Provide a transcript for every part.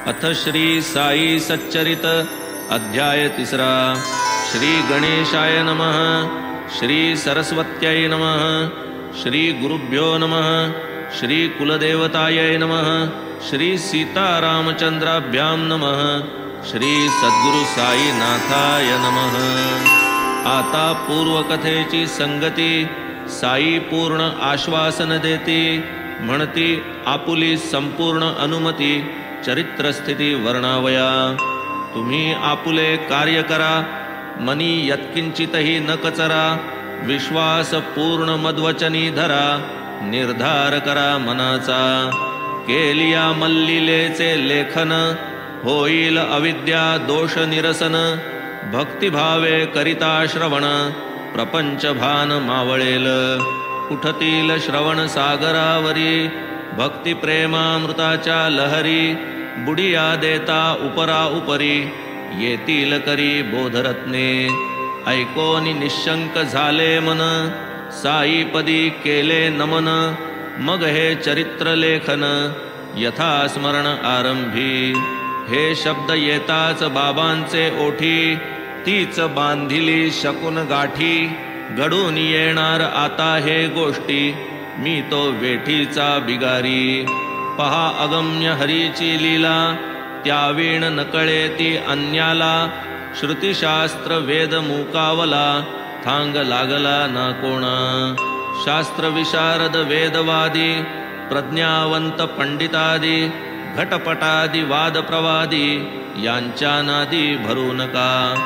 अथ श्री साई सच्चरित अध्याय 3. श्री गणेशाय नमः. श्री सरस्वत्यै नमः. श्री गुरुभ्यो नमः. श्री कुलदेवतायै नमः. श्री सीतारामचंद्राभ्यां नमः. श्री सद्गुरु साईनाथाय नमः. आता पूर्वकथेची संगती. साई पूर्ण आश्वासन देती. म्हणती आपुली संपूर्ण अनुमती. चरित्रस्थिती वर्णावया. तुम्ही आपुले कार्य करा. मनी यत्किंचितही न कचरा. विश्वास पूर्ण मद्वचनी धरा. निर्धार करा मनाचा. केलिया मल्लीलेचे लेखन. होईल अविद्या दोष निरसन. भक्तिभावे करिता श्रवण. प्रपंच भान मावळेल. उठतील श्रवण सागरावरी. भक्ती प्रेमामृताच्या लहरी. बुडिया देता उपरा उपरी. येतील करी बोधरत्ने. ऐकोनी निशंक झाले मन. साईपदी केले नमन. मग हे चरित्र लेखन. यथा स्मरण आरंभी. हे शब्द येताच बाबांचे ओठी. तीच बांधिली शकुन गाठी. घडून येणार आता हे गोष्टी. मी तो वेठीचा बिगारी. पहा अगम्य हरीची लीला. त्यावीण नकळे ती अन्याला. श्रुतिशास्त्र वेद मुकावला. थांग लागला ना कोणा. शास्त्र विशारद वेदवादी. प्रज्ञावंत पंडितादी. घटपटादी वादप्रवादी. यांच्या नादी भरू नका.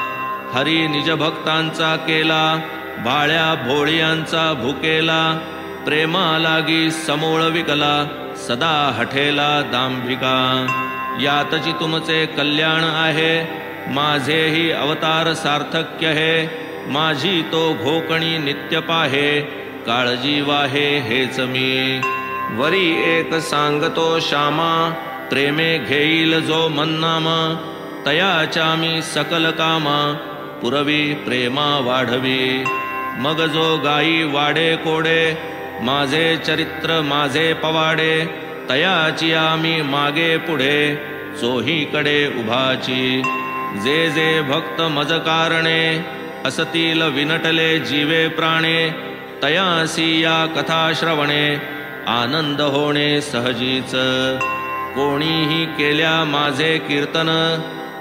हरी निजभक्तांचा केला. भाळ्या भोळियांचा भुकेला. प्रेमा लागी समूळ विकला. सदा हठेला दांभिका. यातची तुमचे कल्याण आहे. माझेही अवतार सार्थक्य हे. माझी तो घोकणी नित्य पाहे. काळजी वाहे हेच मी. वरी एक सांगतो श्यामा. प्रेमे घेईल जो मन्नामा. तयाच्या मी सकल कामा. पुरवी प्रेमा वाढवी. मग जो गाई वाडे कोडे. माझे चरित्र माझे पवाडे. तयाची आम्ही मागे पुढे. चोहीकडे उभाची. जे जे भक्त मज कारणे. असतील विनटले जीवे प्राणे. तयासी या कथा श्रवणे. आनंद होणे सहजीच. कोणीही केल्या माझे कीर्तन.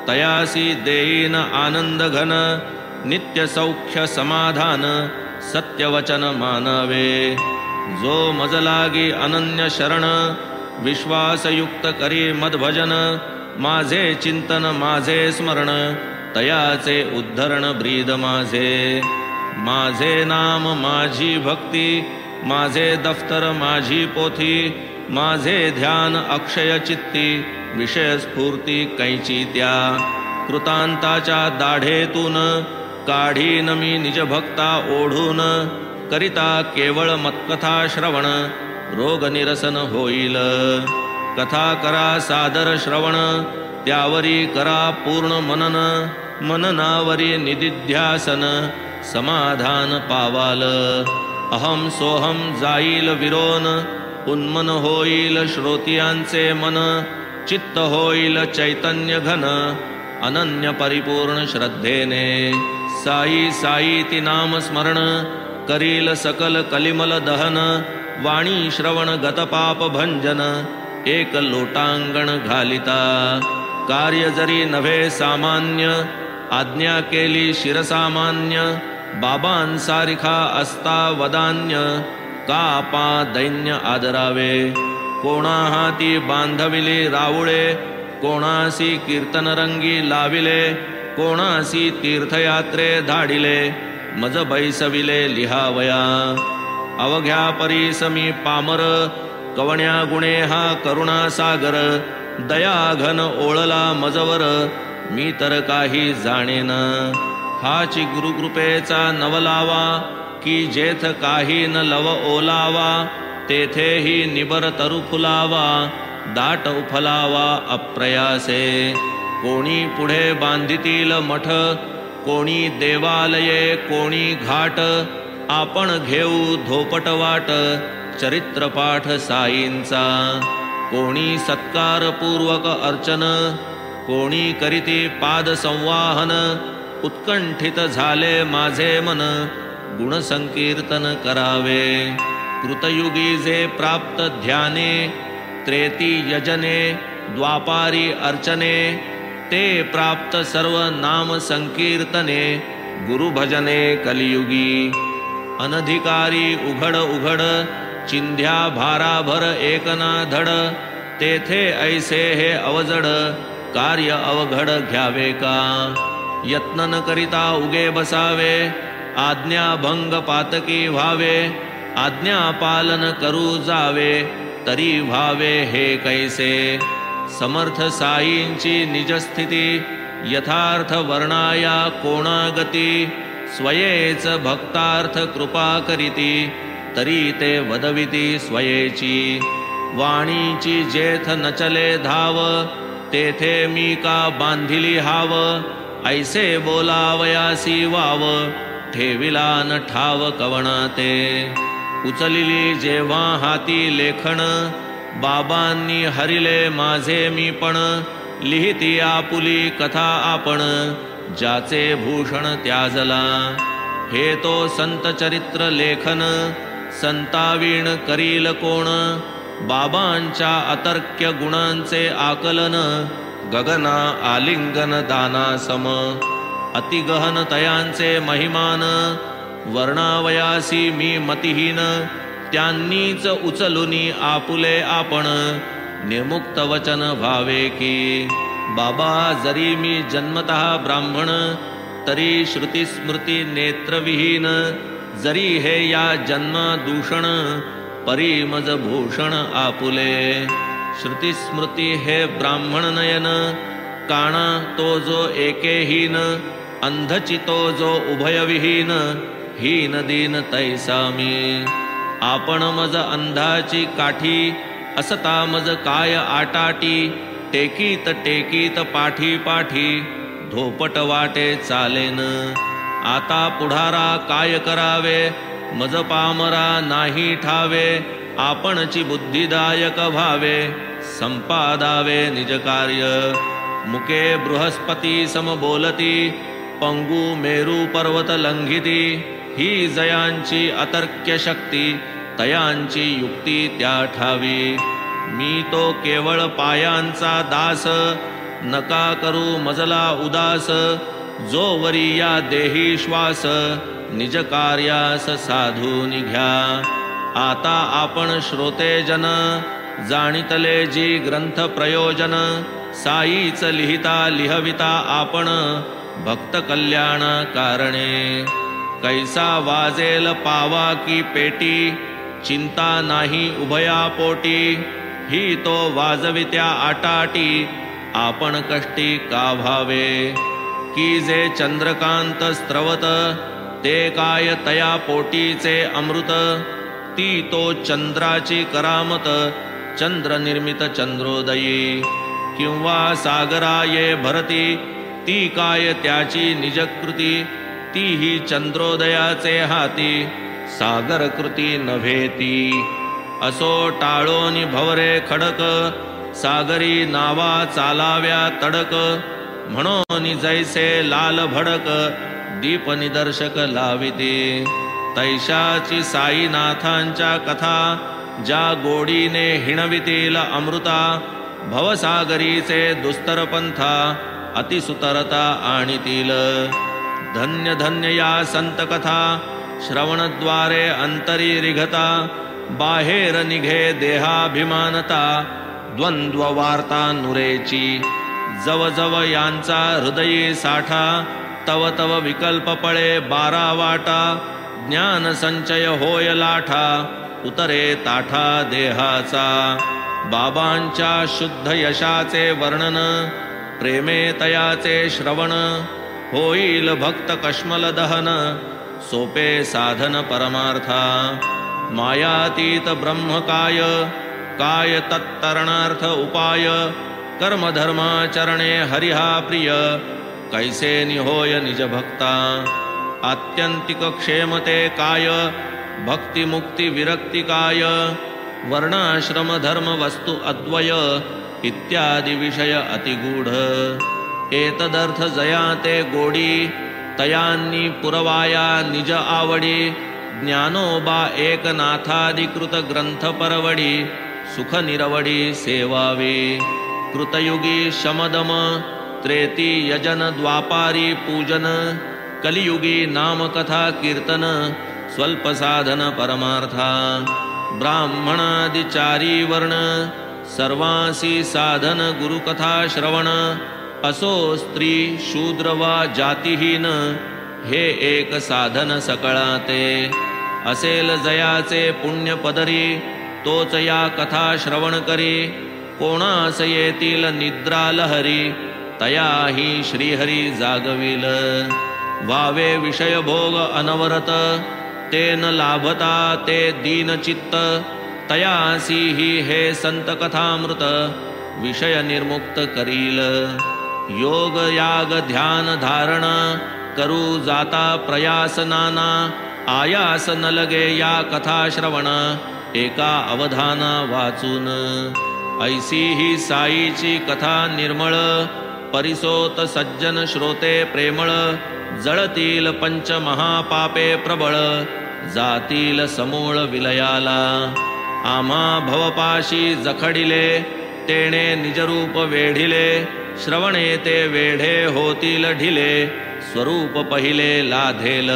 तयासी देईन आनंद घन. नित्य सौख्य समाधान. सत्यवचन मानवे. जो मज लागी अनन्य शरण. विश्वासयुक्त करी मदभजन. माझे चिंतन माझे स्मरण. तयाचे उद्धरण ब्रीद माझे. माझे नाम माझी भक्ती. माझे दफ्तर माझी पोथी. माझे ध्यान अक्षय चित्ती. विषय स्फूर्ती कैची त्या. कृतांताच्या दाढेतून. काढीन मी निज भक्ता ओढून. करिता केवळ मत्कथा श्रवण. रोग निरसन होईल. कथा करा सादर श्रवण. त्यावरी करा पूर्ण मनन. मननावरी निदिध्यासन. समाधान पावाल. अहम सोहम जाईल विरोन. उन्मन होईल श्रोतियांचे मन. चित्त होईल चैतन्य घन. अनन्य परिपूर्ण श्रद्धेने. साई साई ती नाम स्मरण. करील सकल कलिमल दहन. वाणी श्रवण गतपाप भंजन. एक लोटांगण घालिता. कार्य जरी नव्हे सामान्य. आज्ञा केली शिरसामान्य. बाबांसारिखा असता वदान्य. का आपा दैन्य आदरावे. कोणा हाती बांधविले रावुळे. कोणासी कीर्तनरंगी लाविले. कोणासी तीर्थयात्रे धाडिले. मज बैसविले लिहावया. अवघ्या परीसमी पामर. कवण्या गुणे हा करुणा सागर. दयाघन ओळला मजवर. मी तर काही जाणेन. हाची गुरुकृपेचा नवलावा. की जेथ काही न लव ओलावा. तेथेही निबर तरु फुलावा. दाट उफलावा अप्रयासे. कोणी पुढे बांधितील मठ. कोणी देवालये कोणी घाट. आपण घेऊ धोपटवाट. चरित्रपाठ साईंचा. कोणी सत्कारपूर्वक अर्चन, कोणी करीती पाद संवाहन, उत्कंठित झाले माझे मन, गुणसंकीर्तन करावे. कृतयुगी जे प्राप्त ध्याने, त्रेती यजने, द्वापारी अर्चने, ते प्राप्त सर्व नाम संकीर्तने, गुरुभजने कलियुगी. अनधिकारी उघड उघड, चिंध्या भाराभर एकना धड, तेथे ऐसे हे अवजड, कार्य अवघड घ्यावे का. यत्न न करिता उगे बसावे, आज्ञा भंग पातकी व्हावे, आज्ञा पालन करू जावे, तरी व्हावे हे कैसे. समर्थ साईंची निजस्थिती, यथार्थ वर्णाया कोणागती, स्वयेच भक्तार्थ कृपा करीती, तरी ते वदविती स्वयेची. वाणीची जेथ न चले धाव, तेथे मी का बांधिली हाव, ऐसे बोलावयासी वाव, ठेविला न ठाव कवणा ते. उचलिली जेव्हा हाती लेखन, बाबांनी हरिले माझे मी पण, लिहिती आपुली कथा आपण, ज्याचे भूषण त्याजला. हे तो संत चरित्र लेखन, संतावीण करील कोण, बाबांच्या अतर्क्य गुणांचे आकलन, गगना आलिंगन दाना सम. अतिगहन तयांचे महिमान, वर्णावयासी मी मतिहीन, त्यांनीच उचलुनी आपुले आपण, निर्मुक्त वचन भावे की. बाबा जरी मी जन्मतः ब्राह्मण, तरी श्रुती स्मृती नेत्रविहीन, जरी हे या जन्मा दूषण, परी मज भूषण आपुले. श्रुती स्मृती हे ब्राह्मण नयन, काणा तो जो एकेहीन, अंधचितो जो उभयविहीन, हीन दीन तैसा मी. आपण मज अंधाची काठी, असता मज काय आटाटी, टेकीत टेकीत पाठी पाठी, धोपट वाटे चालेन. आता पुढारा काय करावे, मज पामरा नाही ठावे, आपणची बुद्धिदायक भावे, संपादावे निज कार्य. मुके बृहस्पती सम बोलती, पंगू मेरू पर्वत लंघिती, ही जयांची अतर्क्य शक्ती, तयांची युक्ती त्या ठावी. मी तो केवळ पायांचा दास, नका करू मजला उदास, जो वरी या देही श्वास, निज कार्यास साधून घ्या. आता आपण श्रोते जन, जाणितले जी ग्रंथ प्रयोजन, साईच लिहिता लिहविता आपण, भक्त कल्याण कारणे. कैसा वाजेल पावा की पेटी, चिंता नाही उभया पोटी, ही तो वाजवित्या आटाटी, आपण कष्टी का भावे. की जे चंद्रकांत स्त्रवत, ते काय तया पोटीचे अमृत, ती तो चंद्राची करामत, चंद्र निर्मित चंद्रोदयी. किंवा सागरा ये भरती, ती काय त्याची निजकृती, ती ही चंद्रोदयाचे हाती, सागर कृती नव्हेती. असो टाळोनी भवरे खडक, सागरी नावा चालाव्या तडक, म्हणून जैसे लाल भडक, दीप निदर्शक लाविते. तैशाची साईनाथांच्या कथा, ज्या गोडीने हिणवितील अमृता, भवसागरीचे दुस्तर पंथा, अतिसुतरता आणीतील. धन्य धन्य या संत कथा, श्रवणद्वारे अंतरी रिघता, बाहेर निघे देहाभिमानता, द्वंद्व वार्ता नुरेची. जव जव यांचा हृदयी साठा, तव तव विकल्प पळे 12 वाटा, ज्ञान संचय होय लाठा, उतरे ताठा देहाचा. बाबांच्या शुद्ध यशाचे वर्णन, प्रेमे तयाचे श्रवण, होईल भक्त कश्मल दहन, सोपे साधन परमार्था. मायातीत ब्रह्मकाय, काय तत्तरणार्थ उपाय, कर्मधर्माचरणे हरिहा प्रिय, कैसे निहोय निज भक्ता. आत्यंतिक क्षेमते काय, भक्ती मुक्ती विरक्ती काय, वर्णाश्रम धर्म वस्तु अद्वय इत्यादी विषय अतिगूढ एतदर्थ जया ते गोडी तयांनी पुरवाया निज आवडी ज्ञानोबा एकनाथाधिकृत ग्रंथ परवडी सुख निरवडी सेवावे कृतयुगी शमदम त्रेती यजन द्वापारी पूजन कलियुगी नामकथा कीर्तन स्वल्प साधन परमार्था ब्राह्मणादिचारी वर्ण सर्वांसी साधन गुरुकथा श्रवण असो स्त्री शूद्र वा जातिहीन हे एक साधन सकळाते असेल जयाचे पुण्य पदरी तोच या कथा श्रवण करी कोणास येतील निद्रा लहरी तयाही श्रीहरी जागविल वावे विषय भोग अनवरत ते न लाभता ते दीनचित्त तयासी ही हे संत कथामृत विषय निर्मुक्त करील योग याग ध्यान धारण करू जाता प्रयास नाना आयास न लगे या कथा श्रवण एका अवधाना वाचून ऐसी ही साईची कथा निर्मळ परिसोत सज्जन श्रोते प्रेमळ जळतील पंच महापापे प्रबळ जातील समूळ विलयाला आम्हा भवपाशी जखडिले तेणे निजरूप वेढिले श्रवणे ते वेढे होतील ढिले स्वरूप पहिले लाधेल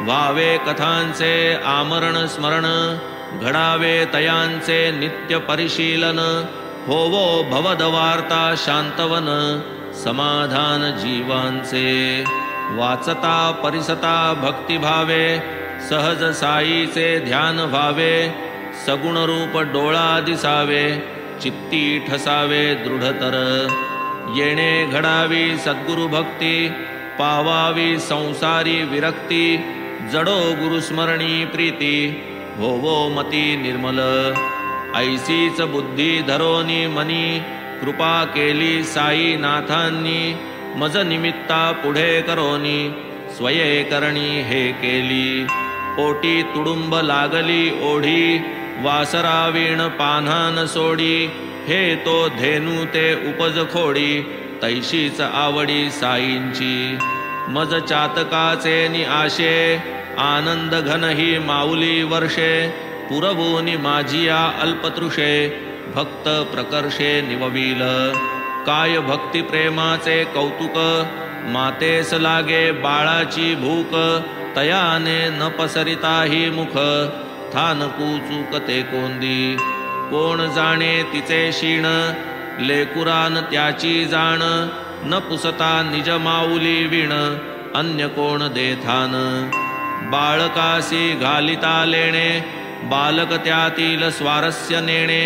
व्हावे कथांचे आमरण स्मरण घडावे तयांचे नित्य परिशीलन होवो भवदवार्ता शांतवन समाधान जीवांचे वाचता परिसता भक्तिभावे सहज साईचे ध्यान व्हावे सगुण रूप डोळा दिसावे चित्ती ठसावे दृढतर येणे घडावी सद्गुरु भक्ती पावावी संसारी विरक्ती जडो गुरुस्मरणी प्रीती होवो मती निर्मल ऐसीच बुद्धी धरोनी मनी कृपा केली साई नाथांनी मज निमित्ता पुढे करोनी स्वये करणी हे केली पोटी तुडुंब लागली ओढी वासरावीण पान्हान सोडी हे तो धेनू ते उपज खोडी तैशीच आवडी साईंची मज चातकाचे नि आशे आनंद घन ही माऊली वर्षे पुरवूनी माझिया अल्पतृषे भक्त प्रकर्षे निवविल काय भक्ती प्रेमाचे कौतुक मातेस लागे बाळाची भूक तयाने न पसरिताही मुख थानकू चूकते कोंदी कोण जाणे तिचे शीण लेकुरान त्याची जाण न पुसता निज माऊली विण अन्य कोण देथान बाळकासी घालिता लेणे बालक त्यातील स्वारस्य नेणे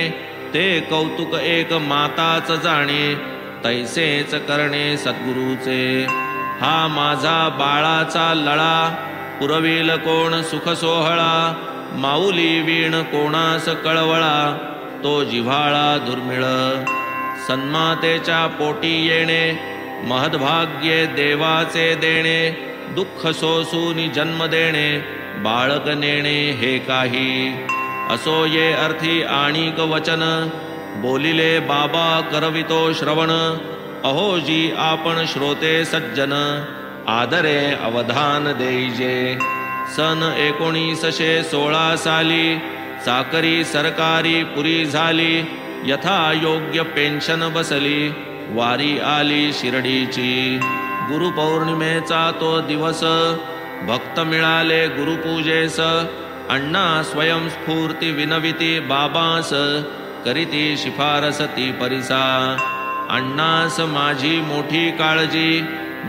ते कौतुक एक माताच जाणे तैसेच करणे सद्गुरूचे हा माझा बाळाचा लळा पुरविल कोण सुख सोहळा माऊली वीण कोणास कळवळा तो जिव्हाळा दुर्मिळ सन्मातेच्या पोटी येणे महद्भाग्ये देवाचे देणे दुःख सोसूनी जन्म देणे बाळक नेणे हे काही असो ये अर्थी आणिक वचन बोलिले बाबा करवितो श्रवण अहोजी आपण श्रोते सज्जन आदरे अवधान देईजे सन 1916 साली चाकरी सरकारी पुरी झाली यथा योग्य पेन्शन बसली वारी आली शिर्डीची गुरुपौर्णिमेचा तो दिवस भक्त मिळाले गुरुपूजेस अण्णा स्वयंस्फूर्ती विनविती बाबास करीती शिफारस ती परिसा अण्णास माझी मोठी काळजी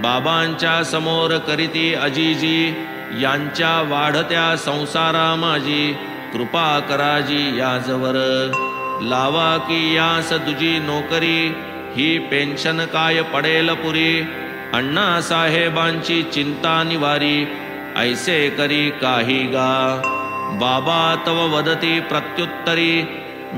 बाबांच्या समोर करीती अजीजी यांच्या वाढत्या संसारा माझी कृपा कराजी याजवर लावा की यास दुजी नोकरी ही पेन्शन काय पडेल पुरी अण्णा साहेबांची चिंता निवारी ऐसे करी काही गा बाबा तव वदती प्रत्युत्तरी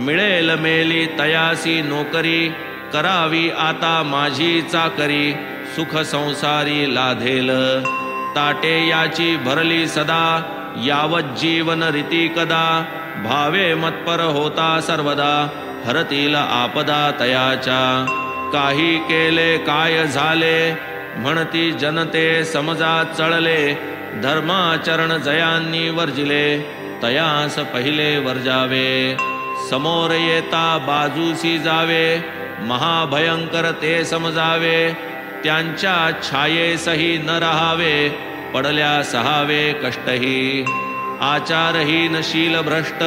मिळेल मेली तयासी नोकरी करावी आता माझी चाकरी सुख संसारी लाधेल ताटे याची भरली सदा यावत जीवन रीती कदा भावे मतपर होता सर्वदा हरतील आपदा तयाच्या काही केले काय झाले म्हणती जनते समजा चळले धर्माचरण जयांनी वर्जिले तयास पहिले वर्जावे समोर येता बाजूसी जावे महाभयंकर ते समजावे त्यांच्या छायेसही न रहावे पडल्या सहावे कष्टही आचारहीन शील भ्रष्ट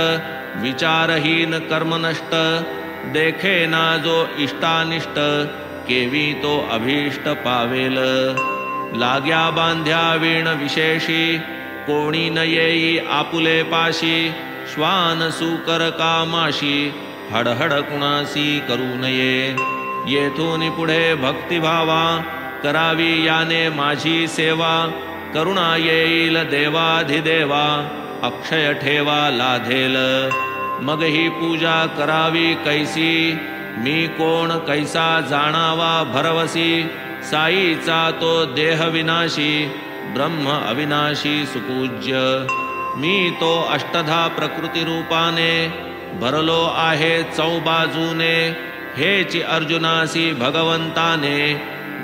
विचारहीन कर्मनष्ट देखे ना जो इष्टानिष्ट केवी तो अभीष्ट पावेल लाग्या बांध्या वीण विशेषी कोणी न येई आपुले पाशी श्वान सुकर कामाशी हडहड कुणासी करू नये येथून पुढे भक्तिभावा करावी याने माझी सेवा करुणा येईल देवाधिदेवा अक्षय ठेवा लाधेल मग ही पूजा करावी कैसी मी कोण कैसा जाणावा भरवसी साईचा तो देह विनाशी ब्रह्म अविनाशी सुपूज्य मी तो अष्टधा प्रकृती रूपाने भरलो आहे चौबाजूने हेची अर्जुनासी भगवंताने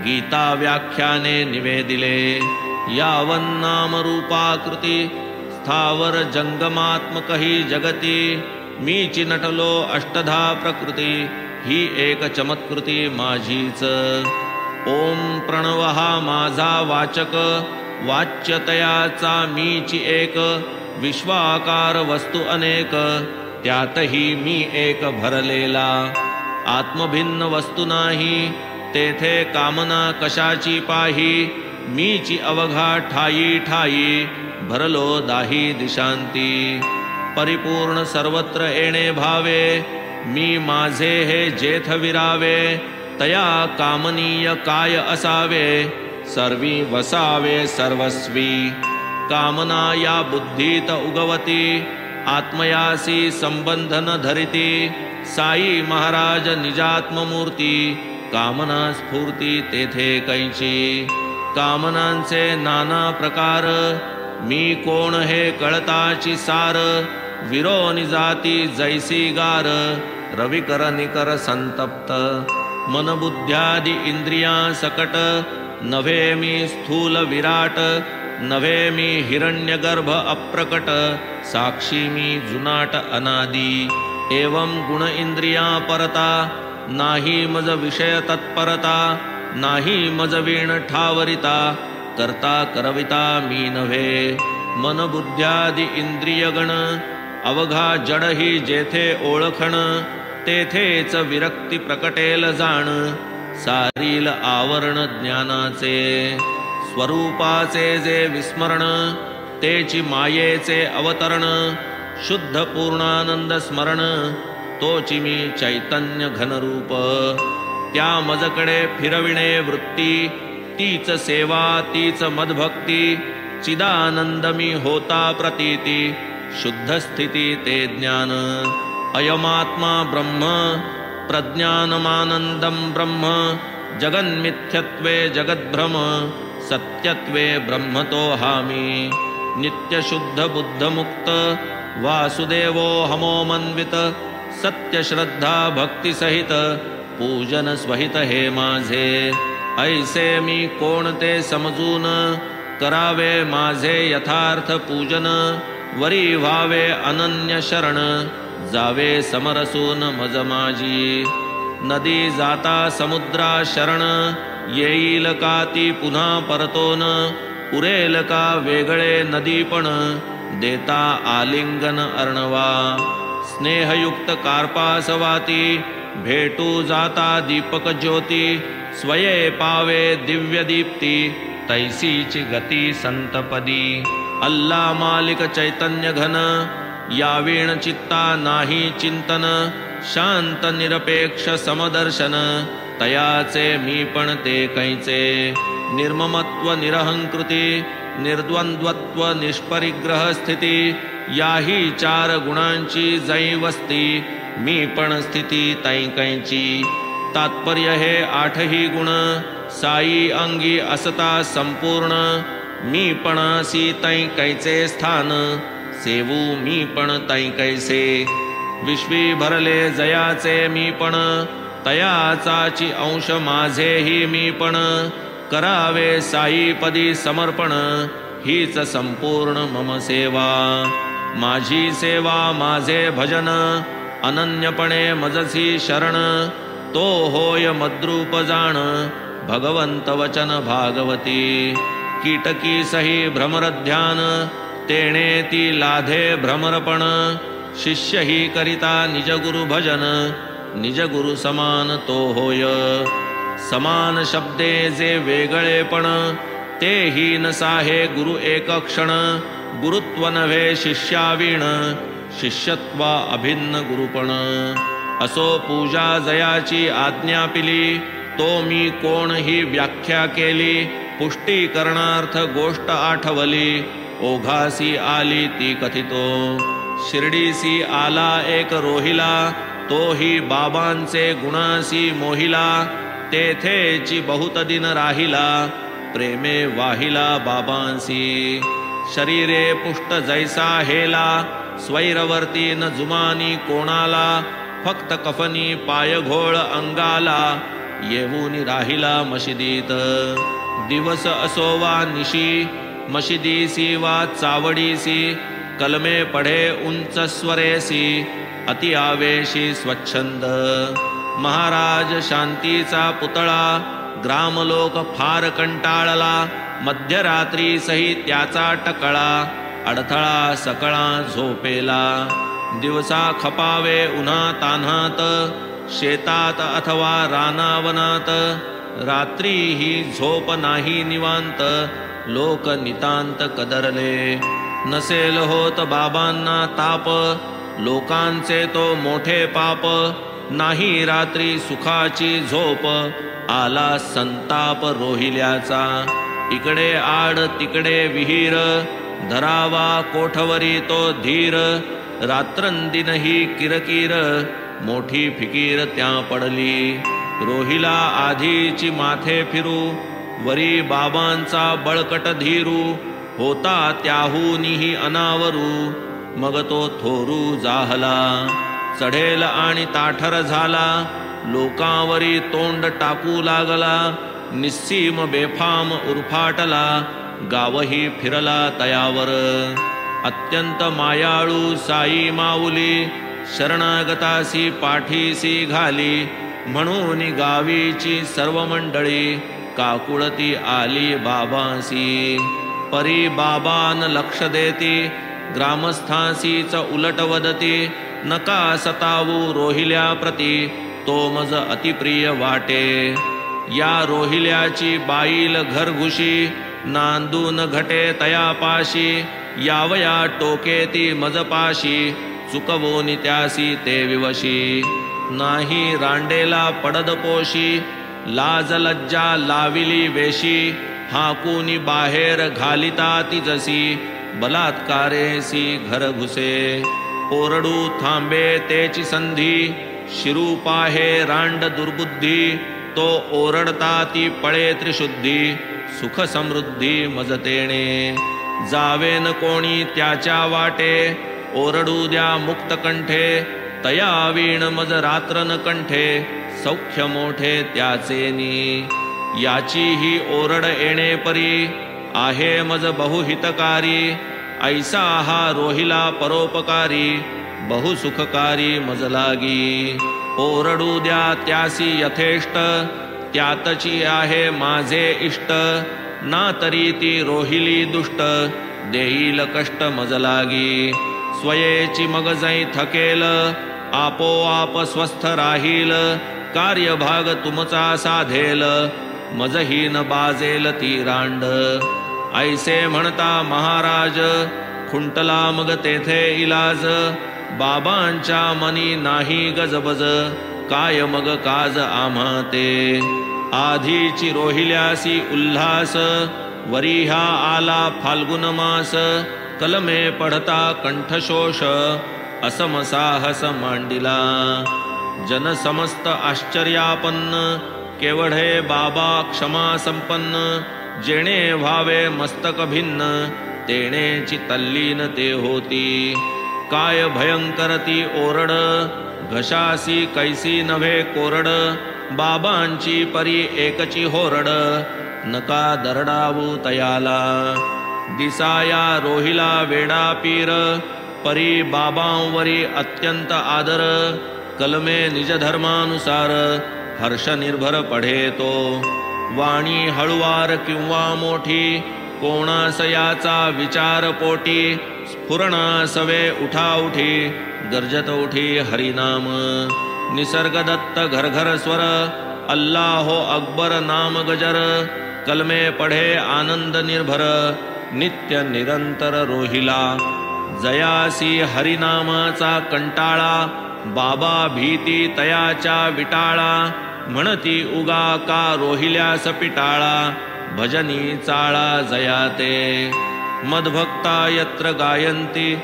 गीता व्याख्याने निवेदिले यावन्नाम रूपाकृती स्थावर जंगमात्मक ही जगती मीची नटलो अष्टधा प्रकृती ही एक चमत्कृती माझीच ओम प्रणव हा माझा वाचक वाच्यतयाचा मीची एक विश्वाकार वस्तू अनेक त्यातही मी एक भरलेला आत्मभिन्न वस्तू नाही तेथे कामना कशाची पाही मीची अवघा ठाई ठाई भरलो दाही दिशांती परिपूर्ण सर्वत्र येणे भावे मी माझे हे जेथ विरावे तया कामनीय काय असावे सर्वी वसावे सर्वस्वी कामना या बुद्धीत उगवती आत्मयासी संबंधन धरिती साई महाराज निजात्ममूर्ती कामना स्फूर्ती तेथे कैची कामनांचे नाना प्रकार मी कोण हे कळताची सार विरोनी जाती जैसी गार रविकर निकर संतप्त मनबुद्ध्यादि इंद्रिया सकट नभे मी स्थूल विराट नभे मी हिरण्यगर्भ अप्रकट साक्षी मी जुनाट अनादि एवं गुण इंद्रिया परता नाही मज विषय तत्परता नाही मज वीण ठावरिता करता करविता मी नव्हे मन बुद्ध्यादि इंद्रियगण अवघा जड ही जेथे ओळखण तेथेच विरक्ती प्रकटेल जाण सारील आवरण ज्ञानाचे स्वरूपाचे जे विस्मरण तेची मायेचे अवतरण शुद्ध पूर्णानंद स्मरण तोची मी चैतन्य घनरूप त्या मजकडे फिरविणे वृत्ती तीच सेवा तीच मदभक्ती चिदानंद मी होता प्रतीती शुद्ध स्थिती ते ज्ञान अयमात्मा ब्रह्म प्रज्ञानमानंदं ब्रह्म जगन्मिथ्यत्वे जगद्भ्रम सत्यत्वे ब्रह्मतो हामि नित्यशुद्ध बुद्धमुक्त वासुदेवो हमोमन्वित सत्यश्रद्धा भक्तिसहित पूजन स्वहित हे माझे ऐसे मी कोणते समजून करावे माझे यथार्थ पूजन वरी व्हावे अनन्य शरण जावे समरसून मज माझी नदी जाता समुद्रा शरण येईल का ती पुन्हा परतोन उरेल का वेगळे नदीपण देता आलिंगन अर्णवा स्नेहयुक्त कार्पासवाती भेटू जाता दीपक ज्योती स्वये पावे दिव्य दीप्ती तैसीची गती संतपदी अल्ला मालिक चैतन्य घन यावीण चित्ता नाही चिंतन शांत निरपेक्ष समदर्शन तयाचे मी पण ते कैचे निर्ममत्व निरहंकृती निर्द्वंद्वत्व निष्परिग्रह स्थिती याही चार गुणांची जै वस्ती मी पण स्थिती तै कैची तात्पर्य हे आठही गुण साई अंगी असता संपूर्ण मी पणासी तै कैचे स्थान सेवू मी पण तै कैसे. विश्वी भरले जयाचे मी पण, तयाचाची अंश माझेही मी पण. करावे साईपदी समर्पण, हीच संपूर्ण मम सेवा. माझी सेवा माझे भजन, अनन्यपणे मजसी शरण. तो होय मद्रूप जाण, भगवंत वचन भागवती. कीटकी सही भ्रमर ध्यान, तेणे ती लाधे भ्रमरपण. शिष्य ही करिता निज गुरु भजन, निज गुरु समान तो होय. समान शब्दे जे वेगळेपण, तेही नसाहे गुरु एक क्षण. गुरुत्व नव्हे शिष्यावीण, शिष्यत्वा अभिन्न गुरुपण. असो पूजा जयाची आज्ञा पिली, तो मी कोण ही व्याख्या केली. पुष्टी करणार्थ गोष्ट आठवली, ओघासी आली ती कथितो. शिर्डीसी आला एक रोहिला, तोही बाबांचे गुणासी मोहिला. तेथेची बहुत दिन राहिला, प्रेमे वाहिला बाबांसी. शरीरे पुष्ट जैसा हेला, स्वैरवर्ती न जुमानी कोणाला. फक्त कफनी पाय घोळ अंगाला, येऊनी राहिला मशिदीत. दिवस असो वा निशी, मशिदीसी वा चावडीसी. कलमे पढे उंच स्वरेसी, अति आवेशी स्वच्छंद. महाराज शांतीचा पुतळा, ग्रामलोक फार कंटाळला. मध्यरात्री सही त्याचा टकळा, अडथळा सकळा झोपेला. दिवसा खपावे उन्हा तान्हात, शेतात अथवा रानावनात. रात्री ही झोप नाही निवांत, लोक नितांत कदरले. नसेल होत बाबांना ताप, लोकांचे तो मोठे पाप. नाही रात्री सुखाची झोप, आला संताप रोहिल्याचा. इकडे आड तिकडे विहीर, धरावा कोठवरी तो धीर. रात्रंदिनही किरकिर, मोठी फिकीर त्या पडली. रोहिला आधीची माथे फिरू, वरी बाबांचा बळकट धीरू. होता त्याहूनिही अनावरू, मग तो थोरू जाहला. चढेल आणि ताठर झाला, लोकांवरी तोंड टाकू लागला. निस्सीम बेफाम उरफाटला, गावही फिरला तयावर. अत्यंत मायाळू साई माऊली, शरणागतासी पाठीसी घाली. म्हणून गावीची सर्व मंडळी, काकुळती आली बाबांसी. परी बाबान लक्ष देती, ग्रामस्थांसीच उलट वदती. नका सतावू रोहिल्या प्रती, तो मज अतिप्रिय वाटे. या रोहिल्याची बाईल घरघुशी, नांदून घटे तयापाशी. यावया टोकेती मजपाशी, चुकवोनी त्यासी ते विवशी. नाही रांडेला पडद पोशी, लाज लज्जा लाविली वेशी. हाकूनी बाहेर घालिता ती जसी, बलात्कारेसी घर घुसे. ओरडू थांबे तेची संधी, शिरू पाहे रांड दुर्बुद्धी. तो ओरडता ती पळे त्रिशुद्धी, सुख समृद्धी मजतेणे. जावेन कोणी त्याच्या वाटे, ओरडू द्या मुक्त कंठे. तया वीण मज रात्रन कंठे, सौख्य मोठे त्याचेनी. याची ही ओरड येणे परी, आहे मज बहुहितकारी. ऐसा हा रोहिला परोपकारी, बहुसुखकारी मज लागी. ओरडू द्या त्यासी यथेष्ट, त्यातची आहे माझे इष्ट. ना तरी ती रोहिली दुष्ट, देईल कष्ट मज लागी. स्वयेची मग जै थकेल, आपोआप स्वस्थ राहील. कार्यभाग तुमचा साधेल, मजहीन बाजेल ती रांड. ऐसे म्हणता महाराज, खुंटला मग तेथे इलाज. बाबांच्या मनी नाही गजबज, काय मग काज आम्हा ते. आधीची रोहिल्यासी उल्हास, वरी हा आला फाल्गुन मास. कलमे पढता कंठशोष, असम साहस मांडिला. जन समस्त आश्चर्यापन्न, केवढे बाबा क्षमा संपन्न. जेणे व्हावे मस्तक भिन्न, तेणेची तल्लीन ते होती. काय भयंकर ती ओरड, घशासी कैसी नव्हे कोरड, बाबांची परी एकची होरड, नका दरडावू तयाला. दिसाया रोहिला वेडा पीर, परी बाबांवरी अत्यंत आदर, कलमे निज धर्मानुसार, हर्ष निर्भर पढे तो. वाणी हळुवार किंवा मोठी, कोणास याचा विचार पोटी, स्फुरणासवे उठा उठी, गर्जत उठी हरिनाम. निसर्गदत्त घरघर स्वर, अल्लाहो अकबर नाम गजर, कलमे पढे आनंद निर्भर, नित्य निरंतर रोहिला. जयासी हरिनामाचा कंटाळा, बाबा भीती तयाच्या विटाळा, म्हणती उगा का रोहिल्यास पिटाळा, भजनी चाळा जयाते. मदभक्ता यत्र गायंती,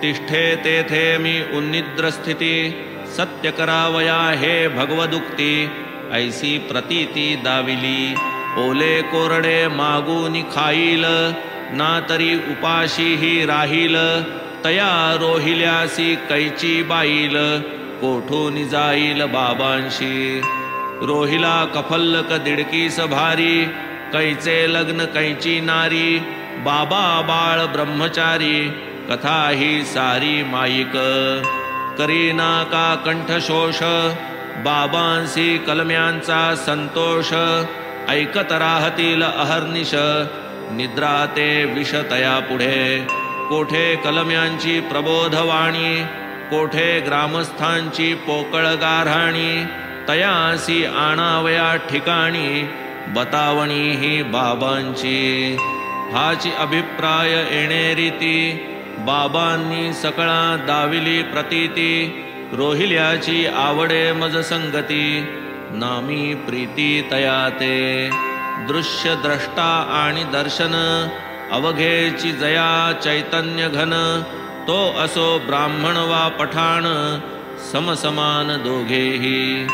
तिष्ठे तेथे मी उन्निद्र स्थिती, सत्य करावया हे भगवदुक्ती, ऐसी प्रतीती दाविली. ओले कोरडे मागून खाईल, ना तरी उपाशीही राहील, तया रोहिल्यासी कैची बाईल, कोठून जाईल बाबांशी. रोहिला कफल्लक दिडकीस भारी, कैचे लग्न कैची नारी, बाबा बाळ ब्रह्मचारी, कथा ही सारी माईक. करीना का कंठशोष, बाबांसी कलम्यांचा संतोष, ऐकत राहतील अहर्निश, निद्रा ते विष तया पुढे. कोठे कलम्यांची प्रबोधवाणी, कोठे ग्रामस्थांची पोकळ गाऱ्हाणी, तयासी आणावया ठिकाणी, बतावणी ही बाबांची. हाची अभिप्राय येणे रीती, बाबांनी सकळा दाविली प्रतीती, रोहिल्याची आवडे मज संगती, नामी प्रीती तयाते. दृश्य द्रष्टा आणि दर्शन, अवघेची जया चैतन्य घन, तो असो ब्राह्मण वा पठाण, समसमान दोघेही.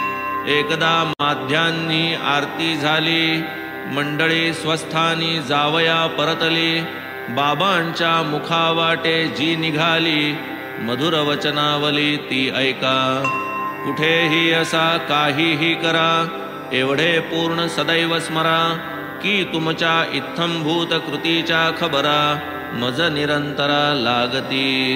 एकदा माध्यांनी आरती झाली, मंडळी स्वस्थानी जावया परतली, बाबांच्या मुखावाटे जी निघाली, मधुर वचनावली ती ऐका. कुठेही असा काहीही करा, एवढे पूर्ण सदैव स्मरा, की तुमच्या इत्थंभूत कृतीच्या खबरा, मज निरंतरा लागती.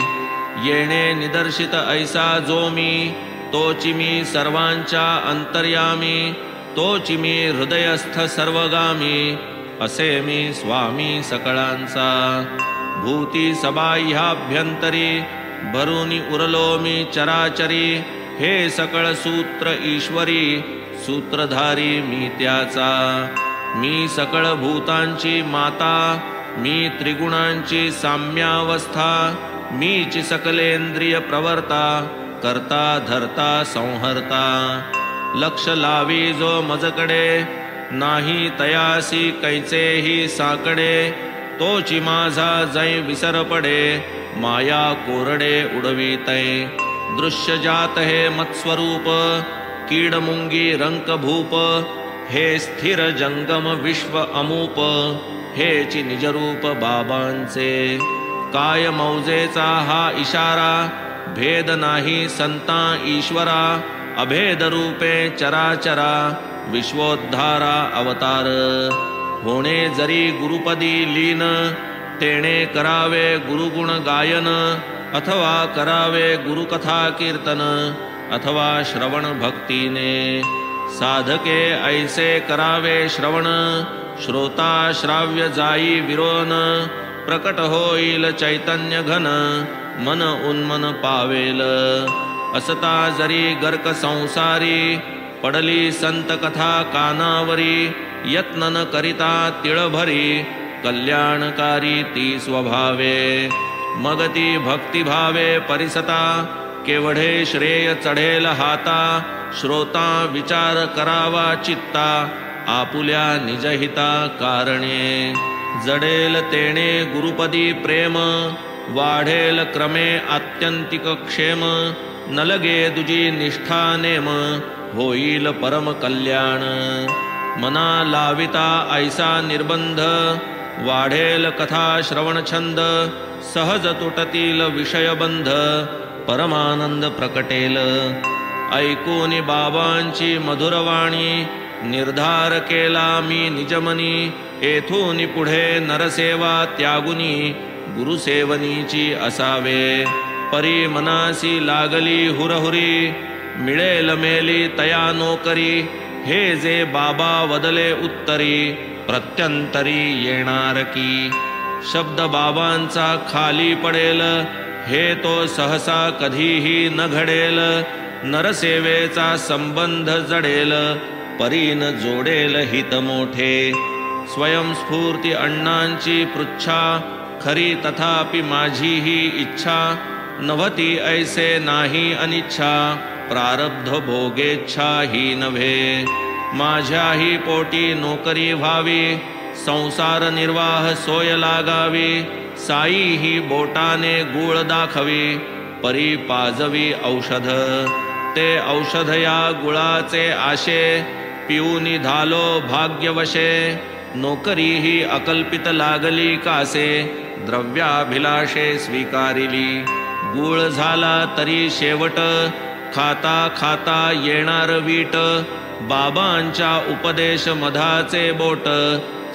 येणे निदर्शित ऐसा जो मी, तोची मी सर्वांच्या अंतर्यामी, तोची मी हृदयस्थ सर्वगामी, असे मी स्वामी सकळांचा. भूती सबाह्याभ्यंतरी, भरूनी उरलो मी चराचरी, हे सकळ सूत्र ईश्वरी, सूत्रधारी मी त्याचा. मी सकळ भूतांची माता, मी त्रिगुणांची साम्यावस्था, मीची सकलेंद्रिय प्रवर्ता, करता धरता संहर्ता. लक्ष लावी जो मजकडे, नाही तयासी कैचेही साकडे, तोची माझा जै विसर पडे, माया कोरडे उडवीतै. दृश्य जात हे मत्स्वरूप, कीड मुंगी रंक भूप, हे स्थिर जंगम विश्व अमूप, हेची निजरूप बाबांचे. काय मौजेचा हा इशारा, भेद नाही संता ईश्वरा, अभेद रूपे चराचरा, विश्वोद्धारा अवतार. होणे जरी गुरुपदी लीन, तेणे करावे गुरुगुण गायन, अथवा करावे गुरुकथा कीर्तन, अथवा श्रवण भक्तीने. साधके ऐसे करावे श्रवण, श्रोता श्राव्य जाई विरोन, प्रकट होईल चैतन्य घन, मन उन्मन पावेल. असता जरी गर्क संसारी, पडली संत कथा कानावरी, यत्न न करिता तिळभरी, कल्याणकारी ती स्वभावे. मग ती भक्तिभावे परिसता, केवढे श्रेय चढेल हाता, श्रोता विचार करावा चित्ता, आपुल्या निजहिता कारणे. जडेल तेणे गुरुपदी प्रेम, वाढेल क्रमे आत्यंतिक क्षेम, न लगे दुजी निष्ठा नेम, होईल परम कल्याण. मना लाविता ऐसा निर्बंध, वाढेल कथा श्रवण छंद, सहज तुटतील विषयबंध, परमानंद प्रकटेल. ऐकूनी बाबांची मधुरवाणी, निर्धार केला मी निजमनी. येथून पुढे नरसेवा त्यागुनी, गुरुसेवनीची असावे. परी मनासी लागली हुरहुरी, मिळेल मेली तया नोकरी. हे जे बाबा वदले उत्तरी, प्रत्यंतरी येणार की. शब्द बाबांचा खाली पडेल, हे तो सहसा कधीही न घडेल. नरसेवेचा संबंध जडेल, परीन जोडेल हित मोठे. स्वयंस्फूर्ती अण्णांची पृच्छा, खरी तथापि माझी ही इच्छा. नव्हती ऐसे नाही अनिच्छा, प्रारब्ध भोगेच्छा ही नव्हे. माझ्याही पोटी नोकरी व्हावी, संसार निर्वाह सोय लागावी. साई ही बोटाने गूळ दाखवी, परी पाजवी औषध. ते औषध या गुळाचे आशे, पिऊनी धालो भाग्यवशे. नोकरी ही अकल्पित लागली कासे, द्रव्याभिलाषे स्वीकारिली. गूळ झाला तरी शेवट, खाता खाता येणार वीट. बाबांच्या उपदेश मधाचे बोट,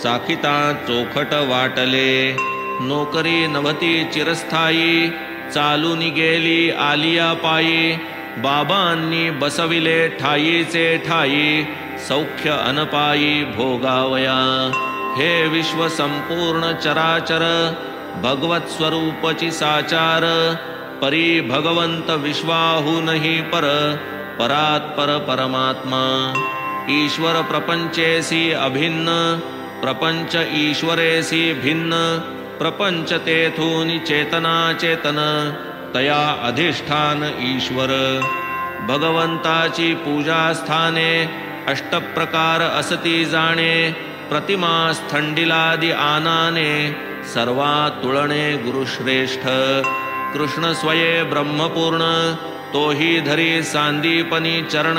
चाखिता चोखट वाटले. नोकरी नव्हती चिरस्थायी, चालून गेली आलिया पायी. बाबांनी बसविले ठायीचे ठायी, सौख्य अनपायी भोगावया. हे विश्व संपूर्ण चराचर, भगवत स्वरूपची साचार. परी भगवंत विश्वाहूनही पर, परात्पर परमात्मा. ईश्वर प्रपंचेसी अभिन्न, प्रपंच ईश्वरेसी भिन्न. प्रपंच तेथून चेतना चेतन, तया अधिष्ठान ईश्वर. भगवंताची पूजा स्थाने, अष्टप्रकार असती जाणे. प्रतिमा स्थंडिलादि आनाने, सर्वा तुळणे गुरुश्रेष्ठ. कृष्ण स्वये ब्रह्मपूर्ण, तोही धरी सांदीपनी चरण.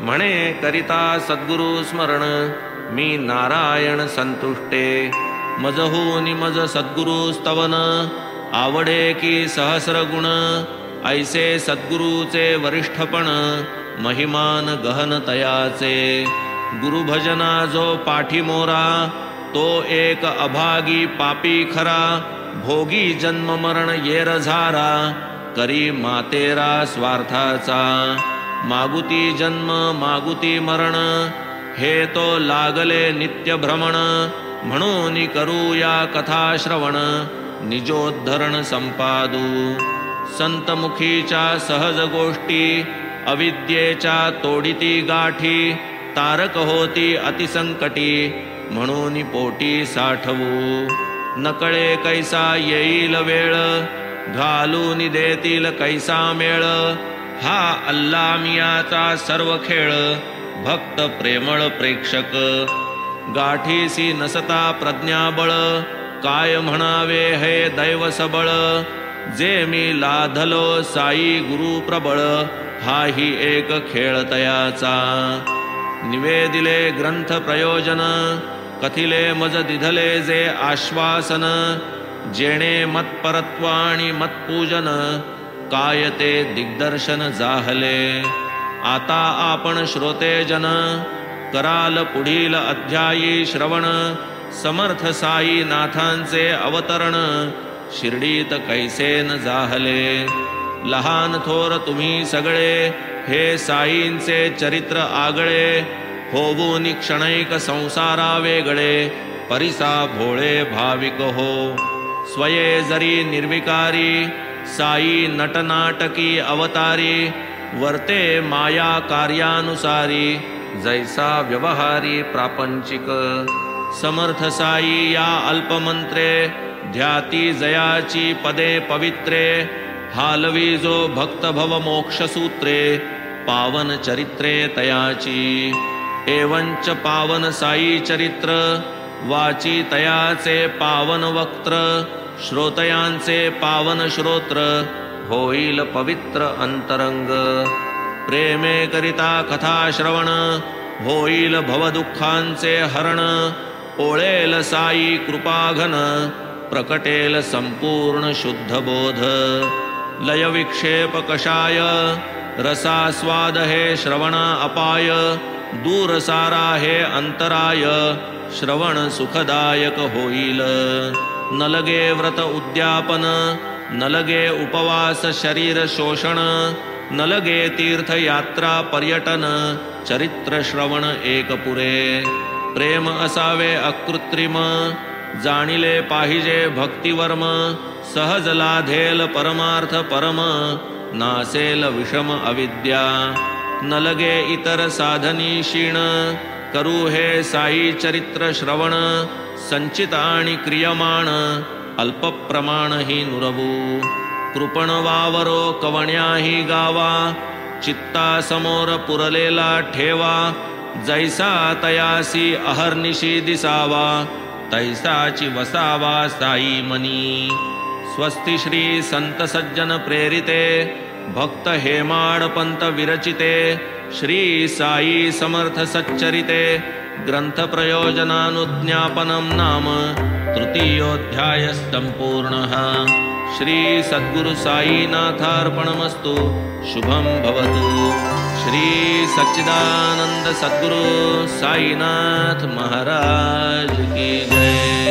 म्हणे करिता सद्गुरु स्मरण, मी नारायण संतुष्टे. मजहूनि मज सद्गुरु स्तवन, आवडे की सहस्र गुण. ऐसे सद्गुरूचे वरिष्ठपण, महिमान गहन तयाचे. गुरुभजना जो पाठीमोरा, तो एक अभागी पापी खरा. भोगी जन्म मरण येर झारा, करी मातेरा स्वार्थाचा. मागुती जन्म मागुती मरण, हे तो लागले नित्य भ्रमण. म्हणून करूया कथा श्रवण, निजोद्धरण संपादू. संतमुखीच्या सहज गोष्टी, अविद्येच्या तोडिती गाठी. तारक होती अतिसंकटी, म्हणून पोटी साठवू. नकळे कैसा येईल वेळ, घालून देतील कैसा मेळ. हा अल्ला मियाचा सर्व खेळ, भक्त प्रेमळ प्रेक्षक. गाठीसी नसता प्रज्ञाबळ, काय म्हणावे हे दैव सबळ. जे मी लाधलो साई गुरु प्रबळ, हाही एक खेळ तयाचा. निवेदिले ग्रंथ प्रयोजन, कथिले मज दिधले जे आश्वासन. जेणे मत्परत्वाणी मतपूजन, काय ते दिग्दर्शन जाहले. आता आपण श्रोतेजन, कराल पुढील अध्यायी श्रवण. समर्थ साई नाथांचे अवतरण, शिर्डीत कैसेन जाहले. लहान थोर तुम्ही सगळे, हे साईंचे चरित्र आगळे. होऊन क्षणैक संसारा वेगळे, परिसा भोळे भाविक हो. स्वये जरी निर्विकारी, साई नटनाटकी अवतारी. वर्ते माया कार्यानुसारी, जैसा व्यवहारी प्रापंचिक. समर्थ साई या अल्पमंत्रे, ध्याती जयाची पदे पवित्रे. हालवी जो भक्त भव मोक्षसूत्रे, पावन चरित्रे तयाची. एवंच पावन साई चरित्र, वाची तयाचे पावन वक्त्र. श्रोतयांचे पावन श्रोत्र, होईल पवित्र अंतरंग. प्रेमे करिता कथा श्रवण, होईल भवदुःखांचे हरण. ओळेल साई कृपाघन प्रकटेल संपूर्ण शुद्ध बोध लय विक्षेप कषाय रसास्वाद हे श्रवण अपाय दूर सारा हे अंतराय श्रवण सुखदायक होईल न लगे व्रत उद्यापन न लगे उपवास शरीर शोषण न लगे तीर्थयात्रा पर्यटन चरित्र श्रवण एक पुरे प्रेम असावे अकृत्रिम जाणिले पाहिजे भक्तिवर्म सहज लाधेल परमार्थ परम नासेल विषम अविद्या न लगे इतर साधनी क्षीण करू हे साई चरित्र श्रवण संचित आणि क्रियमाण अल्प प्रमाण ही नुरवू कृपण वावरो कवण्याही गावा चित्ता समोर पुरलेला ठेवा जैसा तयासी अहर्निशी दिसावा तैसाची वसावा साई मनी स्वस्ति श्री संत सज्जन प्रेरिते भक्त हेमाड पंत विरचिते श्री साई समर्थ सच्चरिते ग्रंथ प्रयोजनानुज्ञापनं नाम तृतीयोऽध्याय संपूर्णः श्री सद्गुरु साईनाथार्पणमस्तु शुभं भवतु श्री सच्चिदानंद सद्गुरु साईनाथ महाराज की जय।